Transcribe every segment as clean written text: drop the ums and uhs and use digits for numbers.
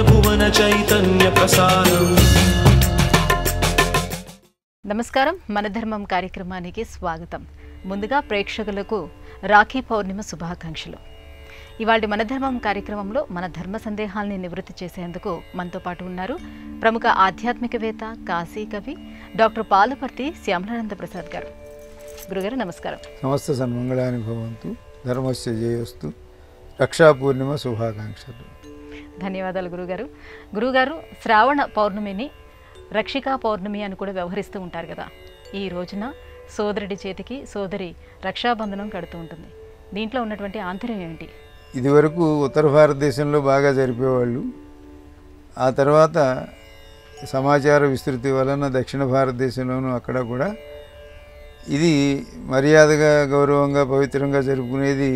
భువన చైతన్య ప్రసారం. నమస్కారం, మన ధర్మం కార్యక్రమానికి స్వాగతం. ముందుగా ప్రేక్షకులకు రాఖీ పౌర్ణిమ శుభాకాంక్షలు. ఇవాళ మన ధర్మం కార్యక్రమంలో మన ధర్మ సందేహాల్ని నివృత్తి చేసేందుకు మనతో పాటు ఉన్నారు ప్రముఖ ఆధ్యాత్మికవేత్త, కాశీ కవి డాక్టర్ పాలపర్తి శ్యామలానంద ప్రసాద్ గారు. గురుగారు నమస్కారం. సమస్త సన్మంగళాని భవంతు, ధర్మస్య జయోస్తు, రక్షా పూర్ణిమ శుభాకాంక్షలు. ధన్యవాదాలు గురుగారు. గురుగారు, శ్రావణ పౌర్ణమిని రక్షికా పౌర్ణమి అని కూడా వ్యవహరిస్తూ ఉంటారు కదా. ఈ రోజున సోదరుడి చేతికి సోదరి రక్షాబంధనం కడుతూ ఉంటుంది. దీంట్లో ఉన్నటువంటి ఆంతర్యం ఏమిటి? ఇదివరకు ఉత్తర భారతదేశంలో బాగా జరిపేవాళ్ళు. ఆ తర్వాత సమాచార విస్తృతి వలన దక్షిణ భారతదేశంలోనూ అక్కడ కూడా ఇది మర్యాదగా, గౌరవంగా, పవిత్రంగా జరుపుకునేది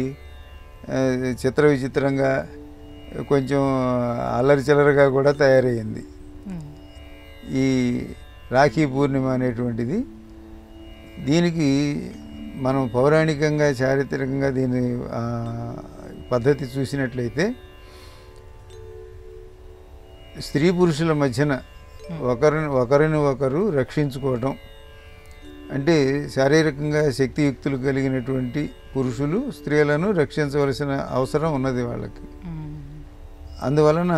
చిత్ర విచిత్రంగా, కొంచెం అల్లరిచిల్లరగా కూడా తయారయ్యింది. ఈ రాఖీ పూర్ణిమ అనేటువంటిది, దీనికి మనం పౌరాణికంగా, చారిత్రకంగా దీని పద్ధతి చూసినట్లయితే స్త్రీ పురుషుల మధ్యన ఒకరిని ఒకరు రక్షించుకోవటం అంటే, శారీరకంగా శక్తియుక్తులు కలిగినటువంటి పురుషులు స్త్రీలను రక్షించవలసిన అవసరం ఉన్నది వాళ్ళకి. అందువలన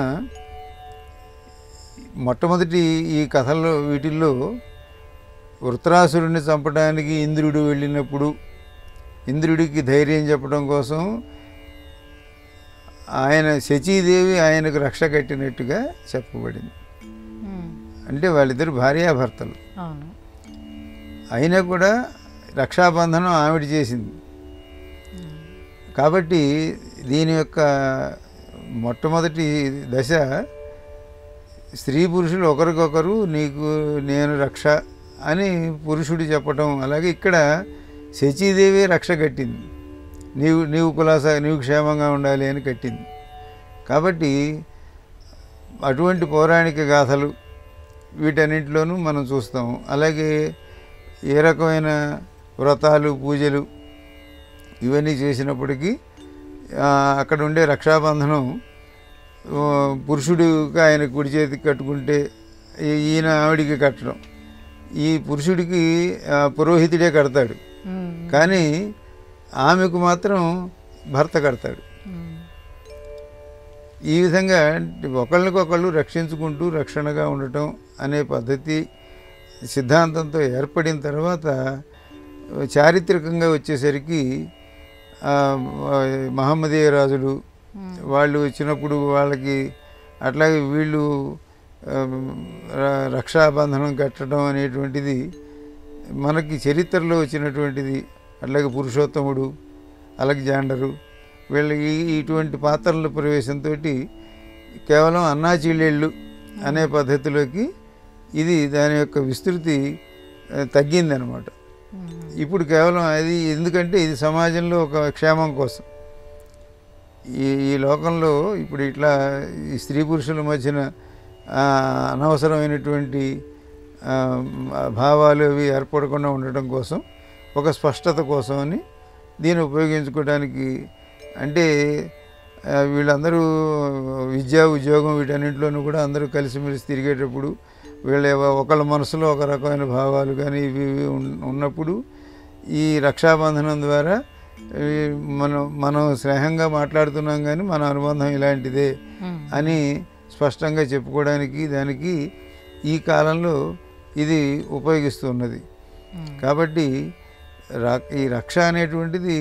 మొట్టమొదటి ఈ కథల్లో వీటిల్లో వృత్రాసురుడిని చంపడానికి ఇంద్రుడు వెళ్ళినప్పుడు ఇంద్రుడికి ధైర్యం చెప్పడం కోసం శచీదేవి ఆయనకు రక్ష కట్టినట్టుగా చెప్పబడింది. అంటే వాళ్ళిద్దరు భార్యాభర్తలు అయినా కూడా రక్షాబంధనం ఆవిడ చేసింది. కాబట్టి దీని యొక్క మొట్టమొదటి దశ స్త్రీ పురుషులు ఒకరికొకరు నీకు నేను రక్ష అని పురుషుడు చెప్పటం. అలాగే ఇక్కడ శచీదేవి రక్ష కట్టింది, నీవు కులాసా, నీవు క్షేమంగా ఉండాలి అని కట్టింది. కాబట్టి అటువంటి పౌరాణిక గాథలు వీటన్నింటిలోనూ మనం చూస్తాము. అలాగే ఏ రకమైన వ్రతాలు, పూజలు ఇవన్నీ చేసినప్పటికీ అక్కడ ఉండే రక్షాబంధనం పురుషుడికి ఆయన కుడి చేతికి కట్టుకుంటే ఈయన ఆవిడికి కట్టడం, ఈ పురుషుడికి పురోహితుడే కడతాడు, కానీ ఆమెకు మాత్రం భర్త కడతాడు. ఈ విధంగా ఒకళ్ళకొకళ్ళు రక్షించుకుంటూ రక్షణగా ఉండటం అనే పద్ధతి సిద్ధాంతంతో ఏర్పడిన తర్వాత చారిత్రకంగా వచ్చేసరికి మహమ్మదీయ రాజులు వాళ్ళు వచ్చినప్పుడు వాళ్ళకి అట్లాగే వీళ్ళు రక్షాబంధనం కట్టడం అనేటువంటిది మనకి చరిత్రలో వచ్చినటువంటిది. అట్లాగే పురుషోత్తముడు, అలెగ్జాండరు, వీళ్ళకి ఇటువంటి పాత్రల ప్రవేశంతో కేవలం అన్నాచెల్లెళ్ళు అనే పద్ధతిలోకి ఇది దాని యొక్క విస్తృతి తగ్గిందనమాట. ఇప్పుడు కేవలం అది ఎందుకంటే ఇది సమాజంలో ఒక క్షేమం కోసం. ఈ లోకంలో ఇప్పుడు ఇట్లా ఈ స్త్రీ పురుషుల మధ్యన అనవసరమైనటువంటి భావాలు అవి ఏర్పడకుండా ఉండటం కోసం, ఒక స్పష్టత కోసం అని దీన్ని ఉపయోగించుకోవడానికి. అంటే వీళ్ళందరూ విద్యా, ఉద్యోగం వీటన్నింటిలోనూ కూడా అందరూ కలిసిమెలిసి తిరిగేటప్పుడు వీళ్ళ ఒకళ్ళ మనసులో ఒక రకమైన భావాలు కానీ ఇవి ఉన్నప్పుడు ఈ రక్షాబంధనం ద్వారా మనం స్నేహంగా మాట్లాడుతున్నాం కానీ మన అనుబంధం ఇలాంటిదే అని స్పష్టంగా చెప్పుకోవడానికి దానికి ఈ కాలంలో ఇది ఉపయోగిస్తున్నది. కాబట్టి ఈ రక్ష అనేటువంటిది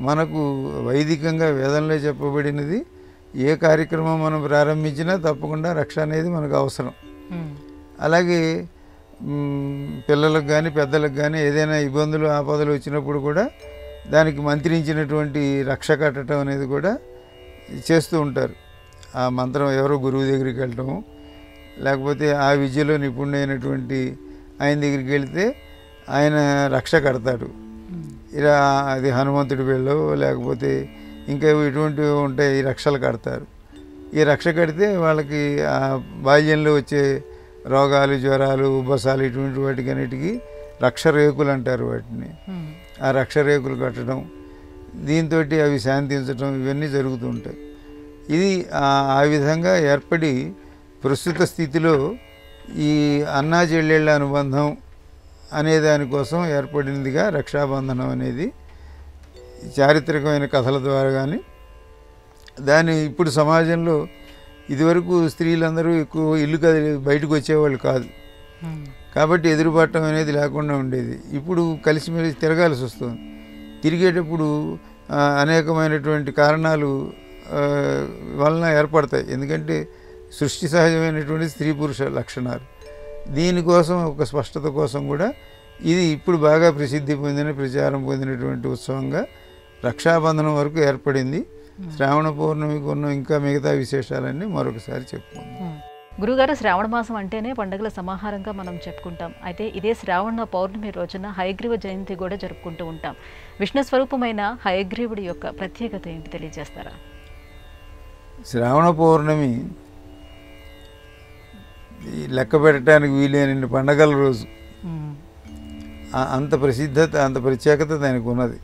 మనకు వైదికంగా వేదంలో చెప్పబడినది. ఏ కార్యక్రమం మనం ప్రారంభించినా తప్పకుండా రక్ష అనేది మనకు అవసరం. అలాగే పిల్లలకు కానీ పెద్దలకు కానీ ఏదైనా ఇబ్బందులు, ఆపదలు వచ్చినప్పుడు కూడా దానికి మంత్రించినటువంటి రక్ష కట్టడం అనేది కూడా చేస్తూ ఉంటారు. ఆ మంత్రం ఎవరో గురువు దగ్గరికి వెళ్ళటము, లేకపోతే ఆ విద్యలో నిపుణుడైనటువంటి ఆయన దగ్గరికి వెళితే ఆయన రక్ష కడతాడు. ఇలా అది హనుమంతుడి వెళ్ళో లేకపోతే ఇంకా ఇటువంటివి ఉంటాయి, ఈ రక్షలు కడతారు. ఈ రక్ష కడితే వాళ్ళకి ఆ బాల్యంలో వచ్చే రోగాలు, జ్వరాలు, ఉబ్బసాలు ఇటువంటి వాటికన్నిటికీ రక్షరేకులు అంటారు వాటిని. ఆ రక్షరేకులు కట్టడం, దీంతో అవి శాంతించడం ఇవన్నీ జరుగుతూ ఉంటాయి. ఇది ఆ విధంగా ఏర్పడి ప్రస్తుత స్థితిలో ఈ అన్నా చెల్లెళ్ళ అనుబంధం అనే దానికోసం ఏర్పడినదిగా రక్షాబంధనం అనేది చారిత్రకమైన కథల ద్వారా కానీ దాని ఇప్పుడు సమాజంలో ఇదివరకు స్త్రీలందరూ ఎక్కువ ఇల్లు కదిలి బయటకు వచ్చేవాళ్ళు కాదు కాబట్టి ఎదురుపడటం అనేది లేకుండా ఉండేది. ఇప్పుడు కలిసిమెలిసి తిరగాల్సి వస్తుంది. తిరిగేటప్పుడు అనేకమైనటువంటి కారణాలు వలన ఏర్పడతాయి. ఎందుకంటే సృష్టి సహజమైనటువంటి స్త్రీ పురుష లక్షణాలు. దీనికోసం ఒక స్పష్టత కోసం కూడా ఇది ఇప్పుడు బాగా ప్రసిద్ధి పొందిన ప్రచారం పొందినటువంటి ఉత్సవంగా రక్షాబంధనం వరకు ఏర్పడింది. శ్రావణ పౌర్ణమికి ఉన్న ఇంకా మిగతా విశేషాలన్నీ మరొకసారి చెప్పుకుందాం. గురుగారు, శ్రావణ మాసం అంటేనే పండుగల సమాహారంగా మనం చెప్పుకుంటాం. అయితే ఇదే శ్రావణ పౌర్ణమి రోజున హయగ్రీవ జయంతి కూడా జరుపుకుంటూ ఉంటాం. విష్ణు స్వరూపమైన హయగ్రీవుడి యొక్క ప్రత్యేకత ఏంటి తెలియజేస్తారా? శ్రావణ పౌర్ణమి లెక్క పెట్టడానికి వీలైన పండగల రోజు. అంత ప్రసిద్ధత, అంత ప్రత్యేకత దానికి ఉన్నది.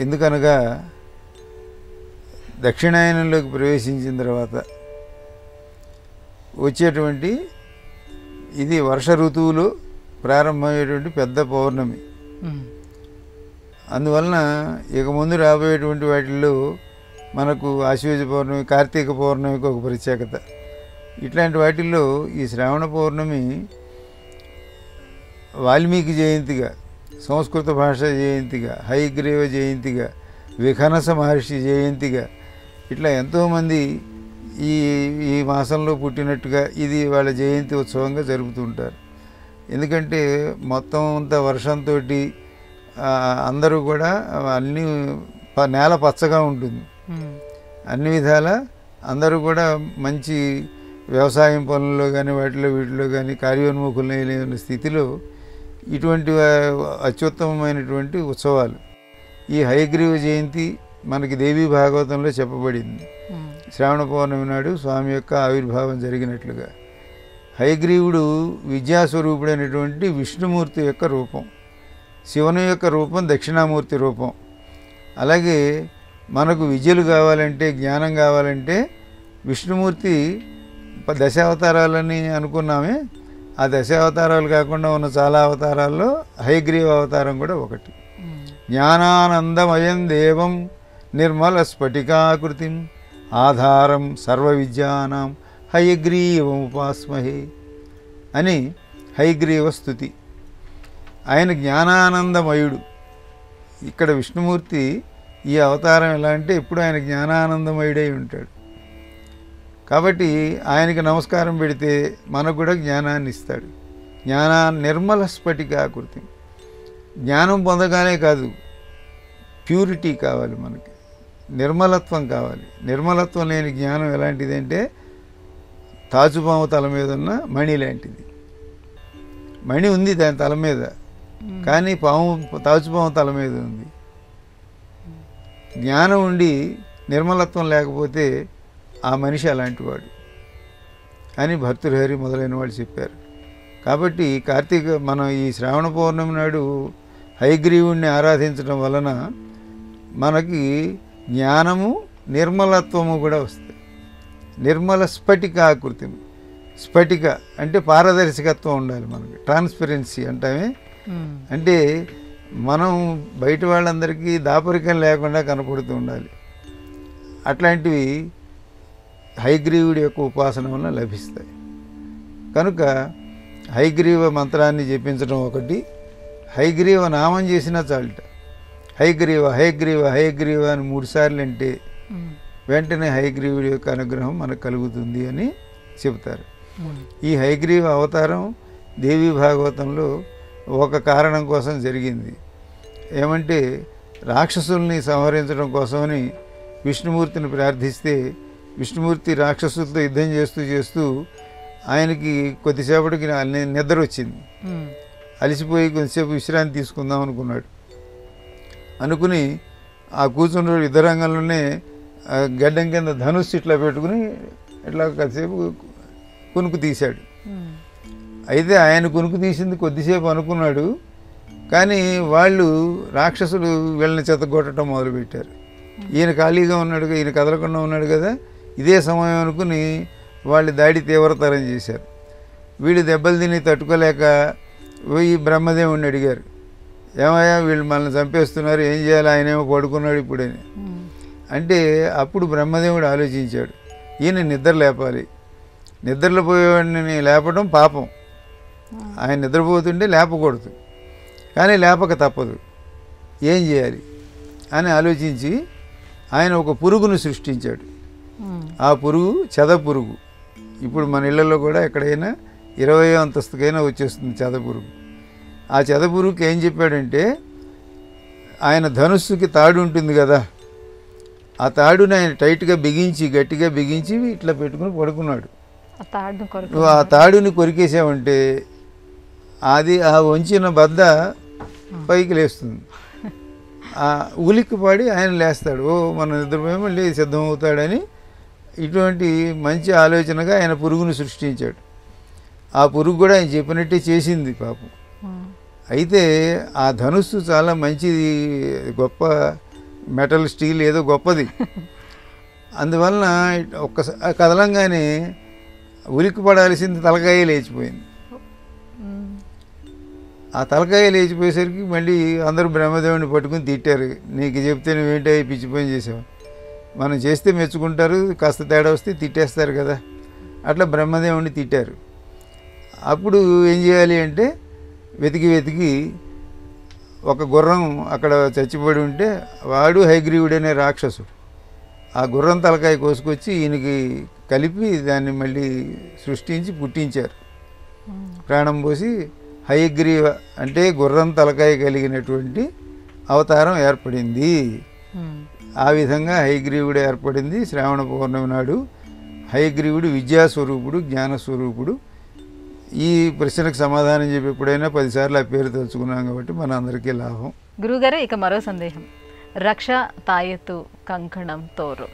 ఎందుకనగా దక్షిణాయనంలోకి ప్రవేశించిన తర్వాత వచ్చేటువంటి ఇది వర్ష ఋతువులో ప్రారంభమయ్యేటువంటి పెద్ద పౌర్ణమి. అందువలన ఇక ముందు రాబోయేటువంటి వాటిల్లో మనకు ఆశ్వేజ పౌర్ణమి, కార్తీక పౌర్ణమికి ఒక ప్రత్యేకత. ఇట్లాంటి వాటిల్లో ఈ శ్రావణ పౌర్ణమి వాల్మీకి జయంతిగా, సంస్కృత భాష జయంతిగా, హయగ్రీవ జయంతిగా, విఖనస మహర్షి జయంతిగా ఇట్లా ఎంతోమంది ఈ మాసంలో పుట్టినట్టుగా ఇది వాళ్ళ జయంతి ఉత్సవంగా జరుపుతుంటారు. ఎందుకంటే మొత్తం అంతా వర్షంతో అందరూ కూడా అన్ని నేల పచ్చగా ఉంటుంది. అన్ని విధాల అందరూ కూడా మంచి వ్యవసాయం పనుల్లో కానీ వీటిలో కానీ కార్యోన్ముఖులైన స్థితిలో ఇటువంటి అత్యుత్తమమైనటువంటి ఉత్సవాలు. ఈ హయగ్రీవ జయంతి మనకి దేవీ భాగవతంలో చెప్పబడింది. శ్రావణ పౌర్ణమి నాడు స్వామి యొక్క ఆవిర్భావం జరిగినట్లుగా. హయగ్రీవుడు విద్యాస్వరూపుడైనటువంటి విష్ణుమూర్తి యొక్క రూపం, శివుని యొక్క రూపం దక్షిణామూర్తి రూపం. అలాగే మనకు విద్యలు కావాలంటే, జ్ఞానం కావాలంటే విష్ణుమూర్తి దశావతారాలని అనుకున్నామే, ఆ దశావతారాలు కాకుండా ఉన్న చాలా అవతారాల్లో హయగ్రీవ అవతారం కూడా ఒకటి. జ్ఞానానందమయం దేవం నిర్మల స్ఫటికాకృతిం ఆధారం సర్వ విద్యానాం హయగ్రీవముపాస్మహే అని హయగ్రీవ స్తుతి. ఆయన జ్ఞానానందమయుడు. ఇక్కడ విష్ణుమూర్తి ఈ అవతారం ఎలా అంటే ఎప్పుడు ఆయన జ్ఞానానందమయుడై ఉంటాడు. కాబట్టి ఆయనకి నమస్కారం పెడితే మనకు కూడా జ్ఞానాన్ని ఇస్తాడు. నిర్మల స్ఫటికాకృతి. జ్ఞానం పొందగానే కాదు, ప్యూరిటీ కావాలి, మనకి నిర్మలత్వం కావాలి. నిర్మలత్వం లేని జ్ఞానం ఎలాంటిదంటే తాచుపాము తల మీద ఉన్న మణి లాంటిది. మణి ఉంది దాని తల మీద, కానీ తాచుపాము తల మీద ఉంది. జ్ఞానం ఉండి నిర్మలత్వం లేకపోతే ఆ మనిషి అలాంటివాడు అని భర్తృహరి మొదలైన వాళ్ళు చెప్పారు. కాబట్టి మనం ఈ శ్రావణ పౌర్ణమి నాడు హయగ్రీవుణ్ణి ఆరాధించడం వలన మనకి జ్ఞానము నిర్మలత్వము కూడా వస్తాయి. నిర్మల స్ఫటికాకృతి. స్ఫటిక అంటే పారదర్శకత్వం ఉండాలి మనకి, ట్రాన్స్పరెన్సీ అంటామే. అంటే మనం బయట వాళ్ళందరికీ దాపరికం లేకుండా కనపడుతూ ఉండాలి. అట్లాంటివి హయగ్రీవుడి యొక్క ఉపాసన వలన లభిస్తాయి. కనుక హయగ్రీవ మంత్రాన్ని జపించడం ఒకటి, హయగ్రీవ నామం చేసినా చాలట. హయగ్రీవ హయగ్రీవ హయగ్రీవ అని 3 సార్లు అంటే వెంటనే హయగ్రీవుడి యొక్క అనుగ్రహం మనకు కలుగుతుంది అని చెబుతారు. ఈ హయగ్రీవ అవతారం దేవీ భాగవతంలో ఒక కారణం కోసం జరిగింది. ఏమంటే రాక్షసుల్ని సంహరించడం కోసమని విష్ణుమూర్తిని ప్రార్థిస్తే విష్ణుమూర్తి రాక్షసులతో యుద్ధం చేస్తూ ఆయనకి కొద్దిసేపటికి నిద్ర వచ్చింది. అలసిపోయి కొద్దిసేపు విశ్రాంతి తీసుకుందాం అనుకుని ఆ కూర్చున్న యుద్ధరంగంలోనే గడ్డం కింద ధనుస్సు ఇట్లా పెట్టుకుని ఇట్లా కొద్దిసేపు కునుకు తీశాడు. అయితే ఆయన కునుకు తీసింది కొద్దిసేపు అనుకున్నాడు, కానీ వాళ్ళు రాక్షసులు వీళ్ళని చెత్తగొట్టడం మొదలుపెట్టారు. ఈయన ఖాళీగా ఉన్నాడు, ఈయన కదలకుండా ఉన్నాడు కదా, ఇదే సమయం అనుకుని వాళ్ళు దాడి తీవ్రతరం చేశారు. వీళ్ళు దెబ్బలు తిని తట్టుకోలేక పోయి బ్రహ్మదేవుడిని అడిగారు, ఏమయ్యా వీళ్ళు మనల్ని చంపేస్తున్నారు, ఏం చేయాలి, ఆయనేమో పడుకున్నాడు ఇప్పుడని. అంటే అప్పుడు బ్రహ్మదేవుడు ఆలోచించాడు, ఈయన నిద్ర లేపాలి, నిద్రలో పోయేవాడిని లేపడం పాపం, ఆయన నిద్రపోతుంటే లేపకూడదు, కానీ లేపక తప్పదు, ఏం చేయాలి అని ఆలోచించి ఆయన ఒక పురుగును సృష్టించాడు. ఆ పురుగు చెద పురుగు. ఇప్పుడు మన ఇళ్లలో కూడా ఎక్కడైనా 20వ అంతస్తుకైనా వచ్చేస్తుంది చెద పురుగు. ఆ చెద పురుగుకి ఏం చెప్పాడంటే, ఆయన ధనుస్సుకి తాడు ఉంటుంది కదా, ఆ తాడుని ఆయన టైట్గా బిగించి గట్టిగా బిగించి ఇట్లా పెట్టుకుని పడుకున్నాడు. నువ్వు ఆ తాడుని కొరికేసావంటే అది ఆ వంచిన బద్ద పైకి లేస్తుంది. ఆ ఉలిక్కి పడి ఆయన లేస్తాడు, ఓ మన నిద్రపోయి మళ్ళీ సిద్ధమవుతాడని ఇటువంటి మంచి ఆలోచనగా ఆయన పురుగును సృష్టించాడు. ఆ పురుగు కూడా ఆయన చెప్పినట్టే చేసింది పాపం. అయితే ఆ ధనుస్సు చాలా మంచిది, గొప్ప మెటల్ స్టీల్ ఏదో గొప్పది. అందువలన ఒక్కసారి కదలంగానే ఉలిక్కి పడాల్సింది తలకాయ లేచిపోయింది. ఆ తలకాయ లేచిపోయేసరికి మళ్ళీ అందరూ బ్రహ్మదేవుని పట్టుకుని తిట్టారు, నీకు చెప్తే నువ్వేంటి పిచ్చి పని చేసావు, మనం చేస్తే మెచ్చుకుంటారు, కాస్త తేడా వస్తే తిట్టేస్తారు కదా, అట్లా బ్రహ్మదేవుని తిట్టారు. అప్పుడు ఏం చేయాలి అంటే వెతికి వెతికి ఒక గుర్రం అక్కడ చచ్చిపడి ఉంటే, వాడు హయగ్రీవుడు అనే రాక్షసుడు, ఆ గుర్రం తలకాయ కోసుకొచ్చి ఈయనకి కలిపి దాన్ని మళ్ళీ సృష్టించి పుట్టించారు. ప్రాణం పోసి హయగ్రీవ అంటే గుర్రం తలకాయ కలిగినటువంటి అవతారం ఏర్పడింది. ఆ విధంగా హయగ్రీవుడు ఏర్పడింది. శ్రావణ పౌర్ణమి నాడు హయగ్రీవుడు విద్యాస్వరూపుడు, జ్ఞానస్వరూపుడు. ఈ ప్రశ్నకు సమాధానం చెప్పి ఎప్పుడైనా 10 సార్లు ఆ పేరు తెలుసుకున్నాం కాబట్టి మన అందరికీ లాభం. గురువుగారు, ఇక మరో సందేహం, రక్ష, తాయెత్తు, కంకణం, తోరు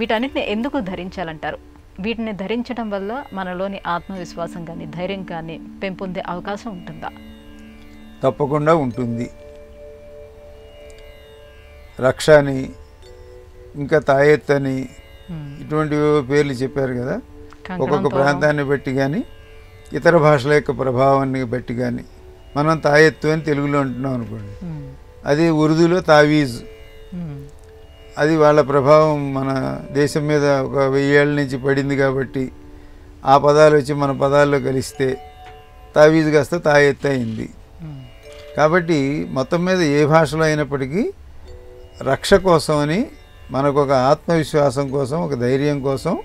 వీటన్నిటిని ఎందుకు ధరించాలంటారు? వీటిని ధరించడం వల్ల మనలోని ఆత్మవిశ్వాసం కానీ ధైర్యం కానీ పెంపొందే అవకాశం ఉంటుందా? తప్పకుండా ఉంటుంది. రక్ష అని, ఇంకా తాయెత్ అని, ఇటువంటి పేర్లు చెప్పారు కదా. ఒక్కొక్క ప్రాంతాన్ని బట్టి కానీ ఇతర భాషల యొక్క ప్రభావాన్ని బట్టి కానీ మనం తాయెత్తు అని తెలుగులో అంటున్నాం అనుకోండి, అది ఉర్దూలో తావీజ్. అది వాళ్ళ ప్రభావం మన దేశం మీద ఒక 1000 ఏళ్ళ నుంచి పడింది కాబట్టి ఆ పదాలు వచ్చి మన పదాల్లో కలిస్తే తావీజ్ కాస్త తాయెత్తు అయింది. కాబట్టి మొత్తం మీద ఏ భాషలో అయినప్పటికీ రక్ష కోసమని, మనకు ఒక ఆత్మవిశ్వాసం కోసం, ఒక ధైర్యం కోసం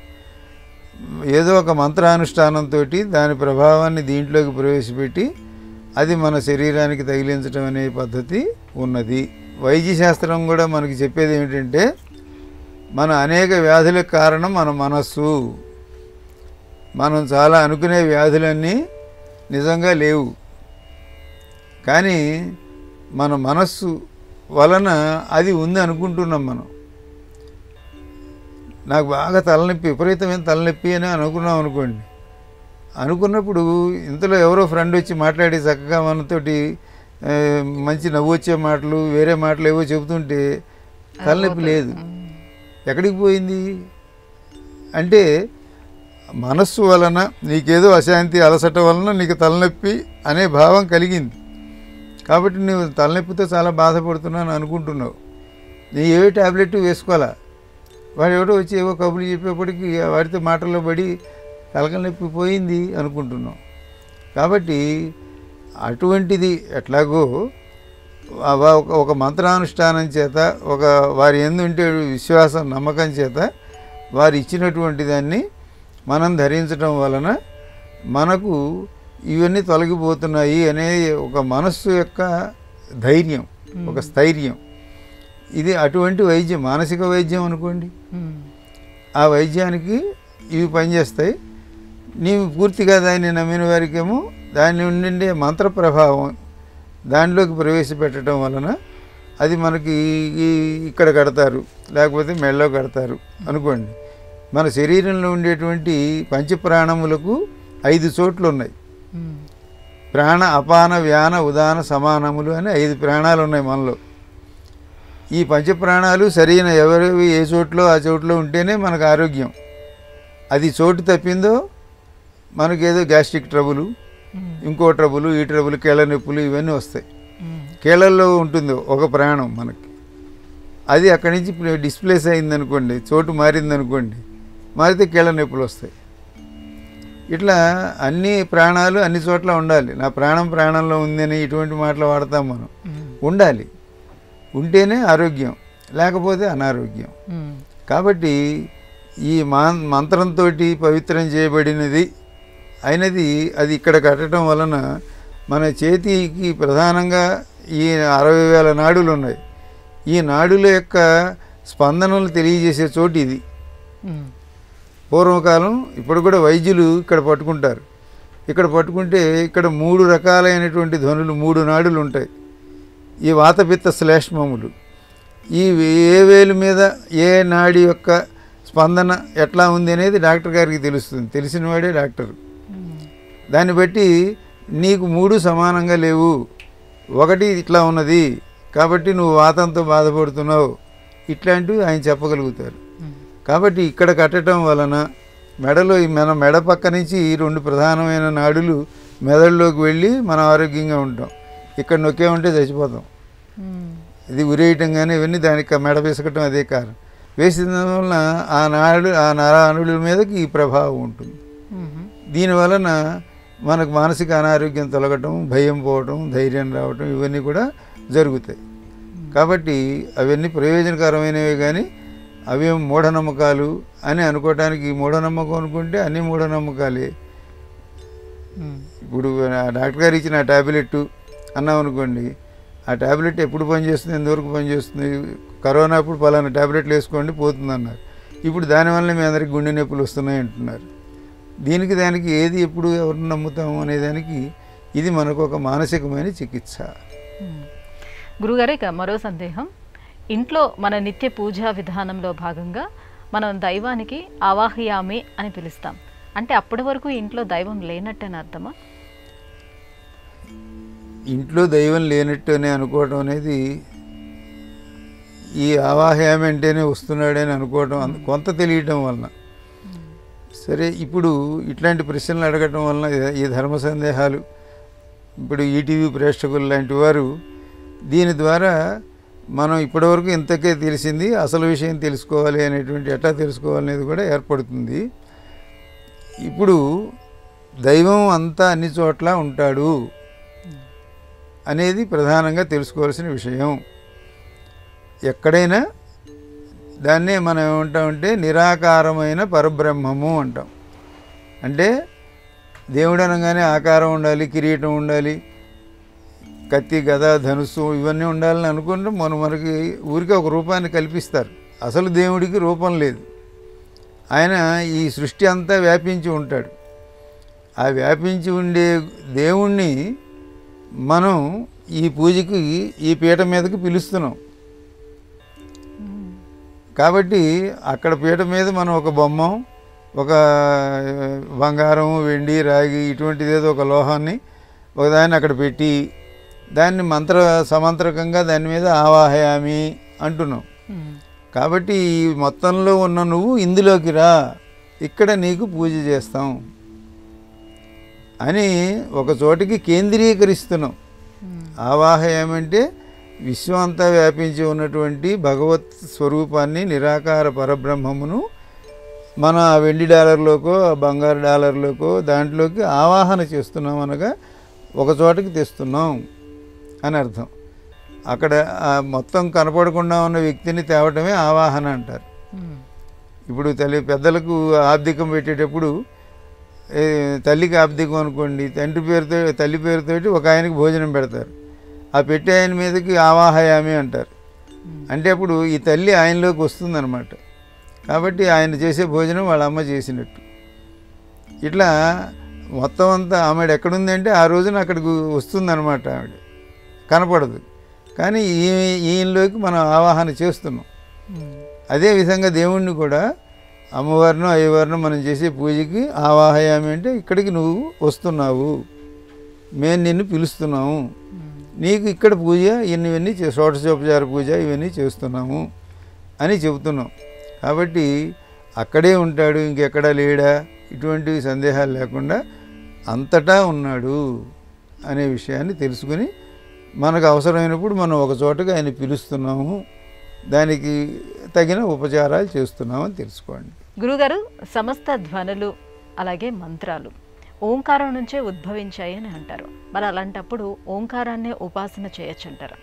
ఏదో ఒక మంత్రానుష్ఠానంతో దాని ప్రభావాన్ని దీంట్లోకి ప్రవేశపెట్టి అది మన శరీరానికి తగిలించడం అనే పద్ధతి ఉన్నది. వైద్యశాస్త్రం కూడా మనకి చెప్పేది ఏమిటంటే, మన అనేక వ్యాధులకు కారణం మన మనస్సు. మనం చాలా అనుకునే వ్యాధులన్నీ నిజంగా లేవు, కానీ మన మనస్సు వలన అది ఉంది అనుకుంటున్నాం. మనం నాకు బాగా తలనొప్పి, విపరీతమైన తలనొప్పి అని అనుకున్నాం అనుకోండి. అనుకున్నప్పుడు ఇంతలో ఎవరో ఫ్రెండ్ వచ్చి మాట్లాడి చక్కగా మనతోటి మంచి నవ్వు వచ్చే మాటలు, వేరే మాటలు ఏవో చెబుతుంటే తలనొప్పి లేదు. ఎక్కడికి పోయింది అంటే మనస్సు వలన నీకేదో అశాంతి, అలసట వలన నీకు తలనొప్పి అనే భావం కలిగింది. కాబట్టి నువ్వు తలనొప్పితో చాలా బాధపడుతున్నాను అనుకుంటున్నావు. నీ ఏ ట్యాబ్లెట్ వేసుకోవాలా, వాడు ఎవడో వచ్చి ఏవో కబుర్లు చెప్పేప్పటికీ వాడితో మాటల్లో పడి తలనొప్పి పోయింది అనుకుంటున్నాం. కాబట్టి అటువంటిది ఎట్లాగో ఒక మంత్రానుష్ఠానం చేత, ఒక వారి యందు ఉండే విశ్వాసం, నమ్మకం చేత వారు ఇచ్చినటువంటి దాన్ని మనం ధరించడం వలన మనకు ఇవన్నీ తొలగిపోతున్నాయి అనే ఒక మనస్సు యొక్క ధైర్యం, ఒక స్థైర్యం. ఇది అటువంటి వైద్యం, మానసిక వైద్యం అనుకోండి. ఆ వైద్యానికి ఇవి పనిచేస్తాయి. నీవు పూర్తిగా దాన్ని నమ్మిన వారికేమో దాని నుండి మంత్ర ప్రభావం దానిలోకి ప్రవేశపెట్టడం వలన అది మనకి ఇక్కడ కడతారు, లేకపోతే మెడలో కడతారు అనుకోండి. మన శరీరంలో ఉండేటువంటి పంచప్రాణములకు 5 చోట్లు ఉన్నాయి. ప్రాణ, అపాన, వ్యాన, ఉదాన, సమానములు అని 5 ప్రాణాలు ఉన్నాయి మనలో. ఈ పంచప్రాణాలు సరైన ఎవరు ఏ చోట్లో ఆ చోట్లో ఉంటేనే మనకు ఆరోగ్యం. అది చోటు తప్పిందో మనకేదో గ్యాస్ట్రిక్ ట్రబుల్, ఇంకో ట్రబుల్, ఈ ట్రబుల్, కీళ్ళ నొప్పులు ఇవన్నీ వస్తాయి. కీళ్ళల్లో ఉంటుంది ఒక ప్రాణం మనకి, అది అక్కడి నుంచి డిస్ప్లేస్ అయిందనుకోండి, చోటు మారిందనుకోండి, మారితే కీళ్ళ నొప్పులు వస్తాయి. ఇట్లా అన్ని ప్రాణాలు అన్ని చోట్ల ఉండాలి. నా ప్రాణం ప్రాణంలో ఉందని ఇటువంటి మాటలు వాడతాం మనం. ఉండాలి, ఉంటేనే ఆరోగ్యం, లేకపోతే అనారోగ్యం. కాబట్టి ఈ మంత్రంతో పవిత్రం చేయబడినది అయినది అది ఇక్కడ కట్టడం వలన మన చేతికి ప్రధానంగా ఈ 60,000 నాడులు ఉన్నాయి. ఈ నాడుల యొక్క స్పందనలు తెలియజేసే చోటు ఇది. పూర్వకాలం ఇప్పుడు కూడా వైద్యులు ఇక్కడ పట్టుకుంటారు. ఇక్కడ పట్టుకుంటే ఇక్కడ 3 రకాలైనటువంటి ధ్వనులు, 3 నాడులు ఉంటాయి. ఈ వాతపిత్త శ్లేష్మములు, ఈ ఏ వేలు మీద ఏ నాడి యొక్క స్పందన ఎట్లా ఉంది అనేది డాక్టర్ గారికి తెలుస్తుంది. తెలిసిన వాడే డాక్టరు. దాన్ని బట్టి నీకు 3 సమానంగా లేవు, ఒకటి ఇట్లా ఉన్నది కాబట్టి నువ్వు వాతంతో బాధపడుతున్నావు, ఇట్లాంటివి ఆయన చెప్పగలుగుతారు. కాబట్టి ఇక్కడ కట్టడం వలన మెడలో మన మెడ పక్క నుంచి 2 ప్రధానమైన నాడులు మెదడులోకి వెళ్ళి మనం ఆరోగ్యంగా ఉంటాం. ఇక్కడ నొక్కే ఉంటే చచ్చిపోతాం. ఇది ఉరేయటం కానీ ఇవన్నీ దానికి మెడ పిసకటం అదే కారణం. వేసిన వలన ఆ నాడుల మీదకి ఈ ప్రభావం ఉంటుంది. దీనివలన మనకు మానసిక అనారోగ్యం తొలగటం, భయం పోవటం, ధైర్యం రావటం ఇవన్నీ కూడా జరుగుతాయి. కాబట్టి అవన్నీ ప్రయోజనకరమైనవి. కానీ అవేం మూఢనమ్మకాలు అని అనుకోవటానికి, మూఢనమ్మకం అనుకుంటే అన్ని మూఢనమ్మకాలే. ఇప్పుడు డాక్టర్ గారు ఇచ్చిన ట్యాబ్లెట్ అన్నాం అనుకోండి, ఆ ట్యాబ్లెట్ ఎప్పుడు పనిచేస్తుంది, ఎంతవరకు పనిచేస్తుంది, కరోనా అప్పుడు పలానా ట్యాబ్లెట్లు వేసుకోండి పోతుంది అన్నారు. ఇప్పుడు దానివల్ల మీ అందరికి గుండె నొప్పులు వస్తున్నాయి అంటున్నారు. దీనికి దానికి ఏది ఎప్పుడు ఎవరిని నమ్ముతాము అనేదానికి ఇది మనకు ఒక మానసికమైన చికిత్స. గురుగారు, ఇక మరో సందేహం. ఇంట్లో మన నిత్య పూజా విధానంలో భాగంగా మనం దైవానికి ఆవాహయామి అని పిలుస్తాం. అంటే అప్పటి వరకు ఇంట్లో దైవం లేనట్టని అర్థమా? ఇంట్లో దైవం లేనట్టు అని అనుకోవటం అనేది, ఈ ఆవాహయామి అంటేనే వస్తున్నాడని అనుకోవటం కొంత తెలియటం వలన. సరే, ఇప్పుడు ఇట్లాంటి ప్రశ్నలు అడగటం వలన ఈ ధర్మ సందేహాలు, ఇప్పుడు ఈటీవీ ప్రేక్షకులు లాంటి వారు దీని ద్వారా మనం ఇప్పటివరకు ఇంతకే తెలిసింది, అసలు విషయం తెలుసుకోవాలి అనేటువంటి ఎట్లా తెలుసుకోవాలనేది కూడా ఏర్పడుతుంది. ఇప్పుడు దైవం అంతా అన్ని చోట్ల ఉంటాడు అనేది ప్రధానంగా తెలుసుకోవాల్సిన విషయం. ఎక్కడైనా దాన్నే మనం ఏమంటామంటే నిరాకారమైన పరబ్రహ్మము అంటాం. అంటే దేవుడు అనగానే ఆకారం ఉండాలి, కిరీటం ఉండాలి, కత్తి, గద, ధనుస్సు ఇవన్నీ ఉండాలని అనుకుంటే మనకి ఊరికే ఒక రూపాన్ని కల్పిస్తారు. అసలు దేవుడికి రూపం లేదు. ఆయన ఈ సృష్టి అంతా వ్యాపించి ఉంటాడు. ఆ వ్యాపించి ఉండే దేవుణ్ణి మనం ఈ పూజకి ఈ పీట మీదకి పిలుస్తున్నాం. కాబట్టి అక్కడ పీట మీద మనం ఒక బొమ్మ, ఒక బంగారం, వెండి, రాగి ఇటువంటిది ఏదో ఒక లోహాన్ని ఒకదాన్ని అక్కడ పెట్టి దాన్ని సమంత్రకంగా దాని మీద ఆవాహయామి అంటున్నాం. కాబట్టి ఈ మొత్తంలో ఉన్న నువ్వు ఇందులోకి రా, ఇక్కడ నీకు పూజ చేస్తాం అని ఒక చోటికి కేంద్రీకరిస్తున్నాం. ఆవాహయామి అంటే విశ్వం అంతా వ్యాపించి ఉన్నటువంటి భగవత్ స్వరూపాన్ని, నిరాకార పరబ్రహ్మమును మన వెండి డాలర్లోకో బంగారు డాలర్లోకో దాంట్లోకి ఆవాహన చేస్తున్నాం, అనగా ఒక చోటకి తెస్తున్నాం అని అర్థం. అక్కడ మొత్తం కనపడకుండా ఉన్న వ్యక్తిని తేవటమే ఆవాహన అంటారు. ఇప్పుడు పెద్దలకు ఆబ్దికం పెట్టేటప్పుడు తల్లికి ఆబ్దికం అనుకోండి, తల్లి పేరుతోటి ఒక ఆయనకి భోజనం పెడతారు. ఆ పెట్టే ఆయన మీదకి ఆవాహయామి అంటారు. అంటే అప్పుడు ఈ తల్లి ఆయనలోకి వస్తుందన్నమాట. కాబట్టి ఆయన చేసే భోజనం వాళ్ళ అమ్మ చేసినట్టు. ఇట్లా మొత్తం అంతా ఆమెడు ఎక్కడుంది అంటే ఆ రోజున అక్కడికి వస్తుందన్నమాట. ఆవిడ కనపడదు, కానీ ఈయనలోకి మనం ఆవాహన చేస్తున్నాం. అదేవిధంగా దేవుణ్ణి కూడా అమ్మవారినో అయ్యవారినో మనం చేసే పూజకి ఆవాహయామి అంటే ఇక్కడికి నువ్వు వస్తున్నావు, మేము నిన్ను పిలుస్తున్నాము, నీకు ఇక్కడ పూజ ఇవన్నీ షోడశోపచార పూజ ఇవన్నీ చేస్తున్నాము అని చెబుతున్నాం. కాబట్టి అక్కడే ఉంటాడు, ఇంకెక్కడా లేడా, ఇటువంటి సందేహాలు లేకుండా అంతటా ఉన్నాడు అనే విషయాన్ని తెలుసుకుని మనకు అవసరమైనప్పుడు మనం ఒక చోటగా ఆయన పిలుస్తున్నాము, దానికి తగిన ఉపచారాలు చేస్తున్నామని తెలుసుకోండి. గురుగారు, సమస్త ధ్వనులు అలాగే మంత్రాలు ఓంకారం నుంచే ఉద్భవించాయి అని అంటారు. మరి అలాంటప్పుడు ఓంకారాన్నే ఉపాసన చేయొచ్చు అంటారా?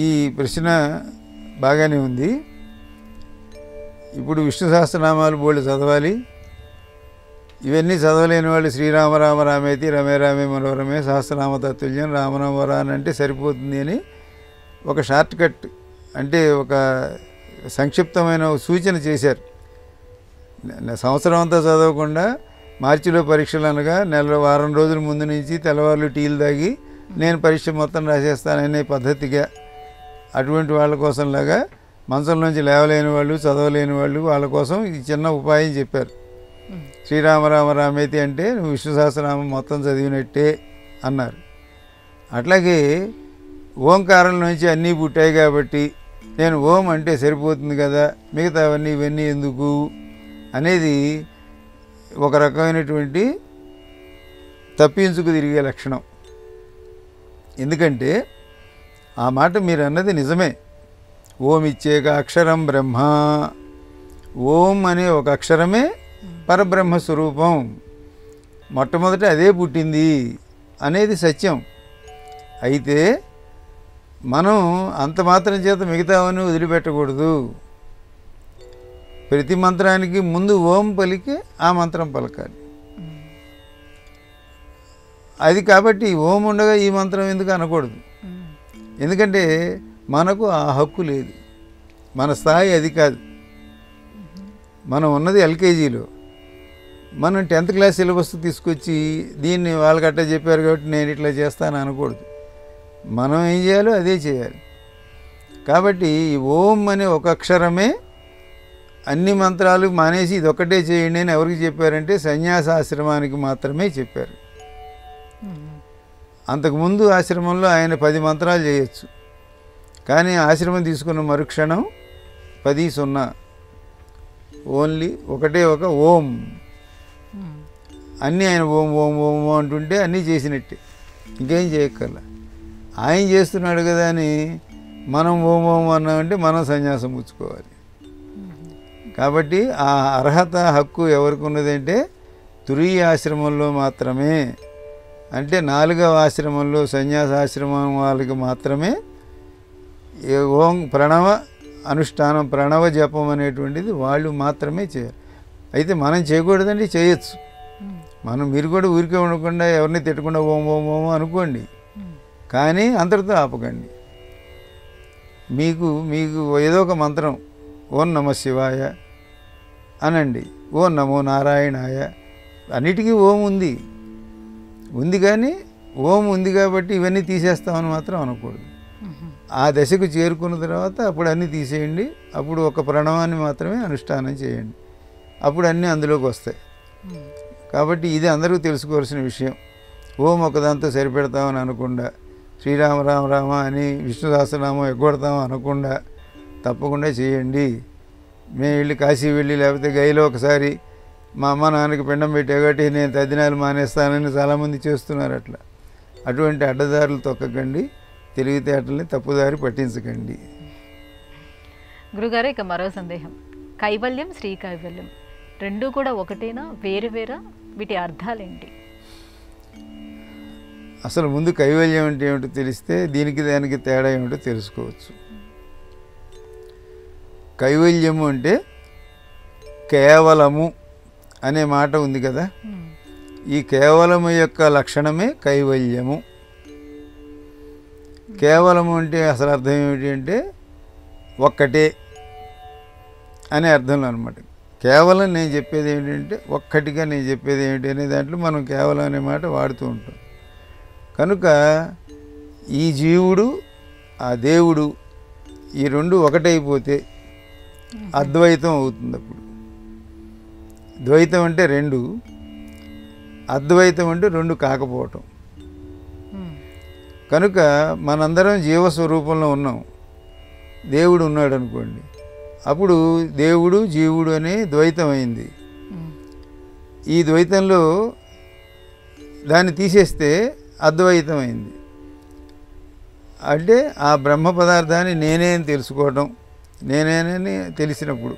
ఈ ప్రశ్న బాగానే ఉంది. ఇప్పుడు విష్ణు సహస్రనామాలు బోళ్ళు చదవాలి. ఇవన్నీ చదవలేని వాళ్ళు శ్రీరామ రామ రామేతి రమే రామే మనోరమే సహస్రనామ తత్తుల్యం రామనామవరా అని అంటే సరిపోతుంది అని ఒక షార్ట్ కట్, అంటే ఒక సంక్షిప్తమైన సూచన చేశారు. సంవత్సరం అంతా చదవకుండా మార్చిలో పరీక్షలు అనగా వారం రోజుల ముందు నుంచి తెల్లవారులు టీలు తాగి నేను పరీక్ష మొత్తం రాసేస్తాననే పద్ధతిగా, అటువంటి వాళ్ళ కోసంలాగా మంచంలోంచి లేవలేని వాళ్ళు, చదవలేని వాళ్ళు, వాళ్ళ కోసం ఈ చిన్న ఉపాయం చెప్పారు. శ్రీరామ రామ రామేతి అంటే నువ్వు విష్ణు సహస్రనామం మొత్తం చదివినట్టే అన్నారు. అట్లాగే ఓంకారం నుంచి అన్నీ పుట్టాయి కాబట్టి నేను ఓం అంటే సరిపోతుంది కదా, మిగతా ఇవన్నీ ఎందుకు అనేది ఒక రకమైనటువంటి తప్పించుకు తిరిగే లక్షణం. ఎందుకంటే ఆ మాట మీరు అన్నది నిజమే. ఓం ఇచ్చేక అక్షరం బ్రహ్మ, ఓం అనే ఒక అక్షరమే పరబ్రహ్మ స్వరూపం, మొట్టమొదట అదే పుట్టింది అనేది సత్యం. అయితే మనం అంత మాత్రం చేత మిగతావన్నీ వదిలిపెట్టకూడదు. ప్రతి మంత్రానికి ముందు ఓం పలికి ఆ మంత్రం పలకాలి. అది కాబట్టి ఓం ఉండగా ఈ మంత్రం ఎందుకు అనకూడదు. ఎందుకంటే మనకు ఆ హక్కు లేదు, మన స్థాయి అది కాదు. మనం ఉన్నది ఎల్కేజీలో, మనం 10th క్లాస్ సిలబస్ తీసుకొచ్చి దీన్ని వాళ్ళకట్ట చెప్పారు కాబట్టి నేను ఇట్లా చేస్తాను అనకూడదు. మనం ఏం చేయాలో అదే చేయాలి. కాబట్టి ఓం అనే ఒక అక్షరమే అన్ని మంత్రాలు మానేసి ఇది ఒక్కటే చేయండి అని ఎవరికి చెప్పారంటే సన్యాసాశ్రమానికి మాత్రమే చెప్పారు. అంతకుముందు ఆశ్రమంలో ఆయన 10 మంత్రాలు చేయొచ్చు, కానీ ఆశ్రమం తీసుకున్న మరుక్షణం 10-0 ఓన్లీ ఒకటే ఒక ఓం. అన్నీ ఆయన ఓం ఓం ఓం ఓం అంటుంటే అన్నీ చేసినట్టే, ఇంకేం చేయక్కర్లా. ఆయన చేస్తున్నాడు కదా అని మనం ఓం ఓం అన్నామంటే మనం సన్యాసం పుచ్చుకోవాలి. కాబట్టి ఆ అర్హత హక్కు ఎవరికి ఉన్నదంటే తురీయ ఆశ్రమంలో మాత్రమే, అంటే 4వ ఆశ్రమంలో సన్యాసాశ్రమం వాళ్ళకి మాత్రమే ఓం ప్రణవ అనుష్ఠానం, ప్రణవ జపం అనేటువంటిది వాళ్ళు మాత్రమే చేయాలి. అయితే మనం చేయకూడదండి, చేయొచ్చు. మీరు కూడా ఊరికే ఉండకుండా ఎవరిని తిట్టకుండా ఓం ఓం ఓం అనుకోండి, కానీ అందరితో ఆపకండి. మీకు ఏదో ఒక మంత్రం ఓం నమ శివాయ అనండి, ఓం నమో నారాయణాయ, అన్నిటికీ ఓం ఉంది కానీ ఓం ఉంది కాబట్టి ఇవన్నీ తీసేస్తామని మాత్రం అనకూడదు. ఆ దశకు చేరుకున్న తర్వాత అప్పుడు అన్నీ తీసేయండి, అప్పుడు ఒక ప్రణవాన్ని మాత్రమే అనుష్ఠానం చేయండి, అప్పుడు అన్నీ అందులోకి వస్తాయి. కాబట్టి ఇది అందరూ తెలుసుకోవాల్సిన విషయం. ఓం ఒకదాంతో సరిపెడతామని అనకుండా, శ్రీరామ రామ రామ అని విష్ణు సహస్రనామం ఎగ్గొడతాం అనకుండా తప్పకుండా చేయండి. మేము వెళ్ళి కాశీ వెళ్ళి లేకపోతే గైలో ఒకసారి మా అమ్మ నాన్నకి పిండం పెట్టే కాబట్టి నేను తద్దినాలు మానేస్తానని చాలామంది చేస్తున్నారు. అటువంటి అడ్డదారులు తొక్కకండి, తెలివితేటల్ని తప్పుదారి పట్టించకండి. గురుగారు, ఇక మరో సందేహం. కైవల్యం, శ్రీ కైవల్యం రెండూ కూడా ఒకటేనా, వేరువేరా? వీటి అర్థాలేంటి? అసలు ముందు కైవల్యం అంటే ఏమిటో తెలిస్తే దీనికి దానికి తేడా ఏమిటో తెలుసుకోవచ్చు. కైవల్యము అంటే కేవలము అనే మాట ఉంది కదా, ఈ కేవలము యొక్క లక్షణమే కైవల్యము. కేవలము అంటే అసలు అర్థం ఏమిటి అంటే ఒక్కటే అనే అర్థంలో అనమాట. కేవలం నేను చెప్పేది ఏంటంటే ఒక్కటిగా నేను చెప్పేది ఏమిటి అనే దాంట్లో మనం కేవలం అనే మాట వాడుతూ ఉంటాం. కనుక ఈ జీవుడు ఆ దేవుడు ఈ రెండు ఒకటైపోతే అద్వైతం అవుతుంది. అప్పుడు ద్వైతం అంటే రెండు, అద్వైతం అంటే రెండు కాకపోవటం. కనుక మనందరం జీవస్వరూపంలో ఉన్నాం, దేవుడు ఉన్నాడు అనుకోండి, అప్పుడు దేవుడు జీవుడు అనే ద్వైతం అయింది. ఈ ద్వైతంలో దాన్ని తీసేస్తే అద్వైతం అయింది. అంటే ఆ బ్రహ్మ పదార్థాన్ని నేనే అని తెలుసుకోవటం, నేనేనని తెలిసినప్పుడు,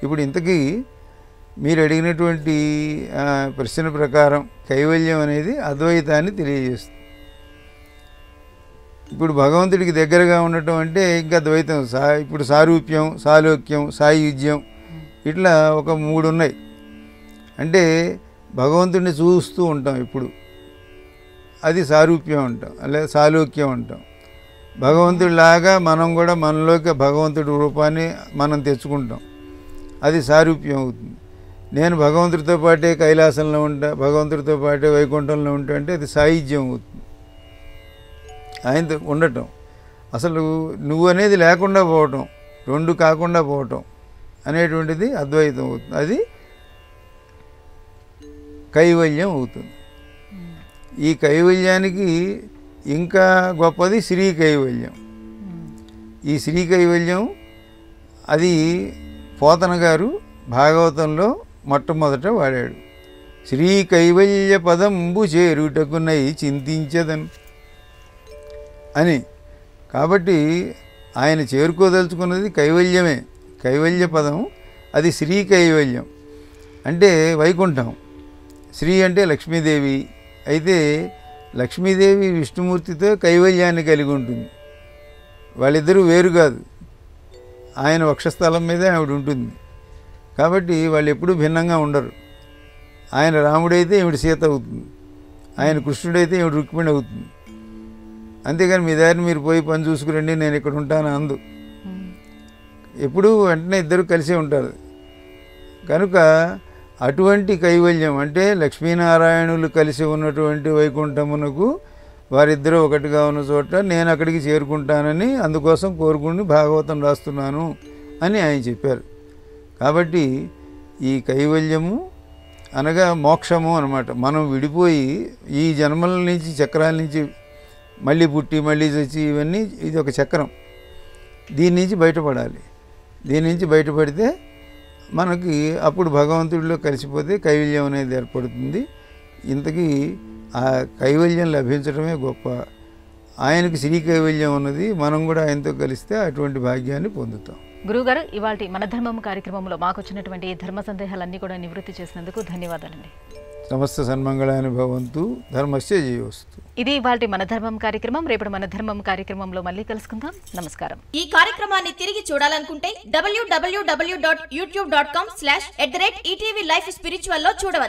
ఇప్పుడు ఇంతకీ మీరు అడిగినటువంటి ప్రశ్న ప్రకారం కైవల్యం అనేది అద్వైతాన్ని తెలియజేస్తుంది. ఇప్పుడు భగవంతుడికి దగ్గరగా ఉండటం అంటే ఇంకా ద్వైతం. ఇప్పుడు సారూప్యం, సాలోక్యం, సాయుజ్యం ఇట్లా ఒక 3 ఉన్నాయి. అంటే భగవంతుడిని చూస్తూ ఉంటాం ఇప్పుడు, అది సారూప్యం అంటాం, లేదా సాలోక్యం అంటాం. భగవంతుడిలాగా మనం కూడా మనలోకి భగవంతుడి రూపాన్ని మనం తెచ్చుకుంటాం, అది సారూప్యం అవుతుంది. నేను భగవంతుడితో పాటే కైలాసంలో ఉంటా, భగవంతుడితో పాటే వైకుంఠంలో ఉంటా అంటే అది సాయుజ్యం అవుతుంది. ఆయనతో ఉండటం, అసలు నువ్వు అనేది లేకుండా పోవటం, 2 కాకుండా పోవటం అనేటువంటిది అద్వైతం అవుతుంది, అది కైవల్యం అవుతుంది. ఈ కైవల్యానికి ఇంకా గొప్పది శ్రీ కైవల్యం. ఈ శ్రీ కైవల్యం అది పోతన గారు భాగవతంలో మొట్టమొదట వాడాడు. శ్రీ కైవల్య పదంబు చేరుటకునై చింతించదను అని. కాబట్టి ఆయన చేరుకోదలుచుకున్నది కైవల్యమే. కైవల్య పదం అది శ్రీ కైవల్యం అంటే వైకుంఠం. శ్రీ అంటే లక్ష్మీదేవి, అయితే లక్ష్మీదేవి విష్ణుమూర్తితో కైవల్యాన్ని కలిగి ఉంటుంది. వాళ్ళిద్దరూ వేరు కాదు, ఆయన వక్షస్థలం మీదే ఆవిడ ఉంటుంది. కాబట్టి వాళ్ళు ఎప్పుడూ భిన్నంగా ఉండరు. ఆయన రాముడైతే ఈవిడ సీత అవుతుంది, ఆయన కృష్ణుడైతే ఈవిడ రుక్మిణి అవుతుంది. అంతేగాని మీ దారిని మీరు పోయి పని చూసుకురండి, నేను ఇక్కడ ఉంటాను అందు. ఎప్పుడూ వెంటనే ఇద్దరు కలిసే ఉంటారు. కనుక అటువంటి కైవల్యం అంటే లక్ష్మీనారాయణులు కలిసి ఉన్నటువంటి వైకుంఠమునకు వారిద్దరూ ఒకటిగా ఉన్న చోట నేను అక్కడికి చేరుకుంటానని అందుకోసం కోరుకుని భాగవతం రాస్తున్నాను అని ఆయన చెప్పారు. కాబట్టి ఈ కైవల్యము అనగా మోక్షము అన్నమాట. మనం విడిపోయి ఈ జన్మల నుంచి చక్రాల నుంచి మళ్ళీ పుట్టి మళ్ళీ చచ్చి ఇవన్నీ ఇది ఒక చక్రం. దీని నుంచి బయటపడాలి. దీని నుంచి బయటపడితే మనకి అప్పుడు భగవంతుడిలో కలిసిపోతే కైవల్యం అనేది ఏర్పడుతుంది. ఇంతకీ ఆ కైవల్యం లభించడమే గొప్ప. ఆయనకి శ్రీ కైవల్యం ఉన్నది, మనం కూడా ఆయనతో కలిస్తే అటువంటి భాగ్యాన్ని పొందుతాం. గురువుగారు, ఇవాళ మన ధర్మం కార్యక్రమంలో మాకు వచ్చినటువంటి ధర్మ సందేహాలన్నీ కూడా నివృత్తి చేసినందుకు ధన్యవాదాలండి. సమస్త సన్మంగళాని భవంతు, ధర్మస్య జయోస్తు. ఇది ఇవాల్టి మన ధర్మం కార్యక్రమం. రేపటి మన ధర్మం కార్యక్రమంలో మళ్ళీ కలుసుకుందాం. నమస్కారం. ఈ కార్యక్రమాన్ని తిరిగి చూడాలనుకుంటే www.youtube.com/ETV Life Spiritual లో చూడవచ్చు.